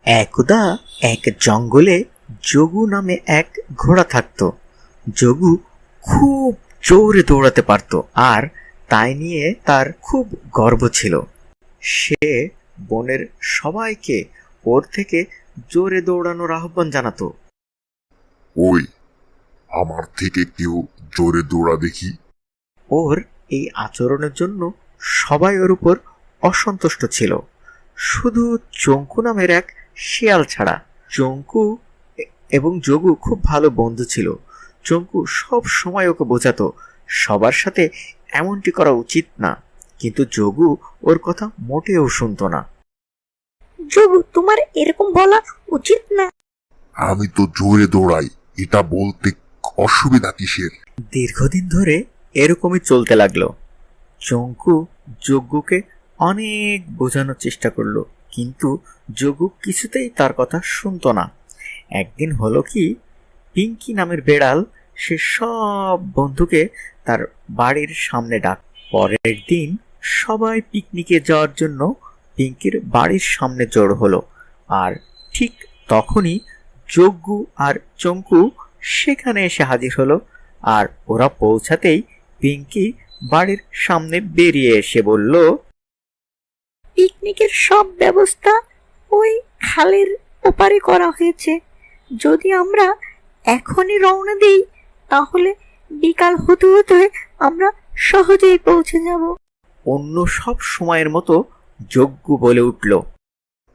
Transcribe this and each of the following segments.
একদা এক জঙ্গলে যোগু নামে এক ঘোড়া থাকতো। যোগু খুব জোরে দৌড়াতে পারত, আর তাই নিয়ে তার খুব গর্ব ছিল। সে বনের সবাইকে ওর থেকে জোরে দৌড়ানোর আহ্বান জানাতো। ওই, আমার থেকে কেউ জোরে দৌড়া দেখি। ওর এই আচরণের জন্য সবাই ওর উপর অসন্তুষ্ট ছিল, শুধু চঙ্কু নামের এক শিয়াল ছাড়া। চঙ্কু এবং যোগু খুব ভালো বন্ধু ছিল। চঙ্কু সব সময় ওকে বোঝাতো সবার সাথে এমনটি করা উচিত না, কিন্তু যোগু ওর কথা মোটেও শুনতো না। যোগু, তোমার এরকম বলা উচিত না। আমি তো জোরে দৌড়াই, এটা বলতে অসুবিধা কিসের? দীর্ঘদিন ধরে এরকমই চলতে লাগলো। চঙ্কু যজ্ঞকে অনেক বোঝানোর চেষ্টা করলো, কিন্তু যজ্ঞ কিছুতেই তার কথা শুনতো না। একদিন হলো কি, পিঙ্কি নামের বেড়াল সে সব বন্ধুকে তার বাড়ির সামনে ডাক। পরের দিন সবাই পিকনিকে যাওয়ার জন্য পিঙ্কির বাড়ির সামনে জড়ো হলো, আর ঠিক তখনই যজ্ঞ আর চঙ্কু সেখানে এসে হাজির হলো। আর ওরা পৌঁছাতেই পিঙ্কি বাড়ির সামনে বেরিয়ে এসে বলল, পিকনিকের সব ব্যবস্থা ওই খালের ওপারে করা হয়েছে। যদি আমরা এখনই রওনা দিই, তাহলে বিকাল হতে হতে আমরা সহজেই পৌঁছে যাব। অন্য সব সময়ের মতো যজ্ঞ বলে উঠল,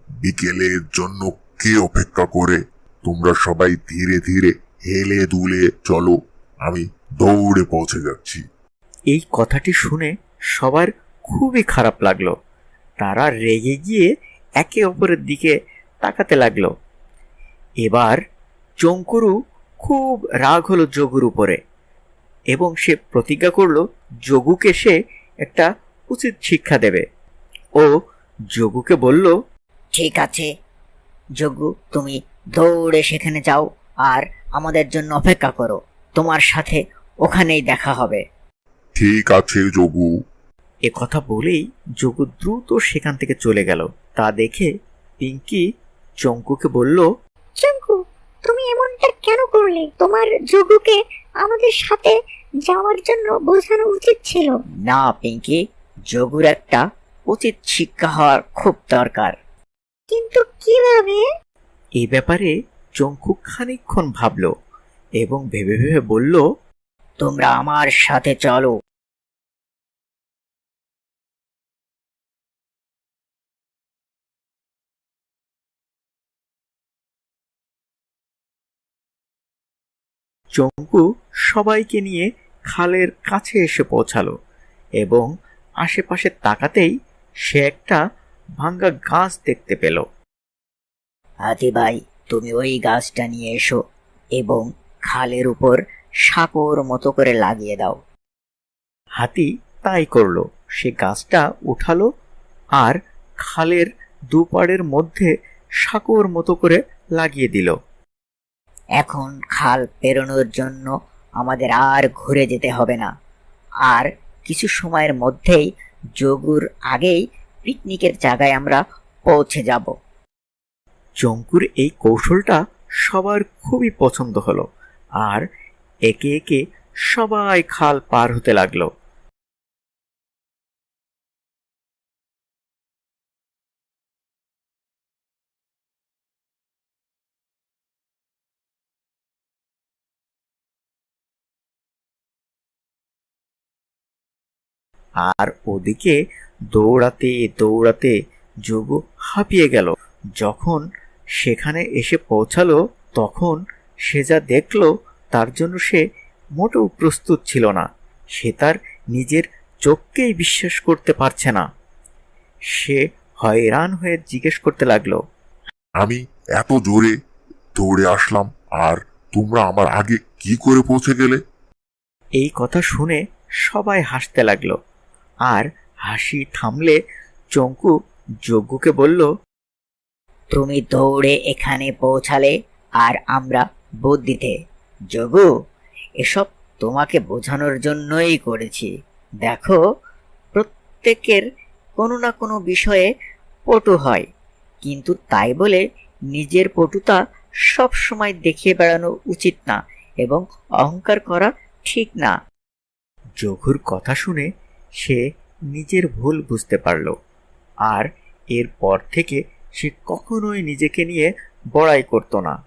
বিকেলের জন্য কে অপেক্ষা করে? তোমরা সবাই ধীরে ধীরে হেলে দুলে চলো, আমি দৌড়ে পৌঁছে যাচ্ছি। এই কথাটি শুনে সবার খুবই খারাপ লাগলো। তারা রেগে গিয়ে একে অপরের দিকে তাকাতে লাগলো। এবার চঙ্কুরু খুব রাগ হলো যোগুর উপরে, এবং সে প্রতিজ্ঞা করলো যোগুকে সে একটা উচিত শিক্ষা দেবে। ও যোগুকে বলল, ঠিক আছে যোগু, তুমি দৌড়ে সেখানে যাও আর আমাদের জন্য অপেক্ষা করো। তোমার সাথে ওখানেই দেখা হবে। ঠিক আছে যোগু। এ কথা বলেই যোগু দ্রুত সেখান থেকে চলে গেল। তা দেখে পিঙ্কি চঙ্কুকে বলল, চঙ্কু, তুমি এমনটা কেন করলে? তোমার যোগুকে আমাদের সাথে যাওয়ার জন্য বোঝানো উচিত ছিল। না পিঙ্কি, যোগুর একটা উচিত শিক্ষা হওয়ার খুব দরকার। কিন্তু কিভাবে? এই ব্যাপারে চঙ্কু খানিকক্ষণ ভাবল এবং ভেবে ভেবে বলল, তোমরা আমার সাথে চলো। চঙ্কু সবাইকে নিয়ে খালের কাছে এসে পৌঁছালো এবং আশেপাশে তাকাতেই সে একটা ভাঙ্গা গাছ দেখতে পেল। হাতি ভাই, তুমি ওই গাছটা নিয়ে এসো এবং খালের উপর সাঁকোর মতো করে লাগিয়ে দাও। হাতি তাই করলো। সে গাছটা উঠালো আর খালের দুপাড়ের মধ্যে সাঁকোর মতো করে লাগিয়ে দিল। এখন খাল পেরোনোর জন্য আমাদের আর ঘুরে যেতে হবে না। আর কিছু সময়ের মধ্যেই যোগুর আগেই পিকনিকের জায়গায় আমরা পৌঁছে যাব। চঙ্কুর এই কৌশলটা সবার খুবই পছন্দ হলো, আর একে একে সবাই খাল পার হতে লাগলো। আর ওদিকে দৌড়াতে দৌড়াতে যোগু হাঁপিয়ে গেল। যখন সেখানে এসে পৌঁছালো, তখন সে যা দেখলো তার জন্য সে মোটেও প্রস্তুত ছিল না। সে তার নিজের চোখকেই বিশ্বাস করতে পারছে না। সে হয়রান হয়ে জিজ্ঞেস করতে লাগলো, আমি এত জোরে দৌড়ে আসলাম, আর তোমরা আমার আগে কি করে পৌঁছে গেলে? এই কথা শুনে সবাই হাসতে লাগলো, আর হাসি থামলে চঙ্কু যজ্ঞকে বলল, তুমি দৌড়ে এখানে পৌঁছালে আর আমরা বুদ্ধিতে। যোগু, এসব তোমাকে বোঝানোর জন্যই করেছি। দেখো, প্রত্যেকের কোনো না কোনো বিষয়ে পটু হয়, কিন্তু তাই বলে নিজের পটুতা সব সময় দেখিয়ে বেড়ানো উচিত না এবং অহংকার করা ঠিক না। যোগুর কথা শুনে সে নিজের ভুল বুঝতে পারল, আর এরপর থেকে সে কখনোই নিজেকে নিয়ে বড়াই করত না।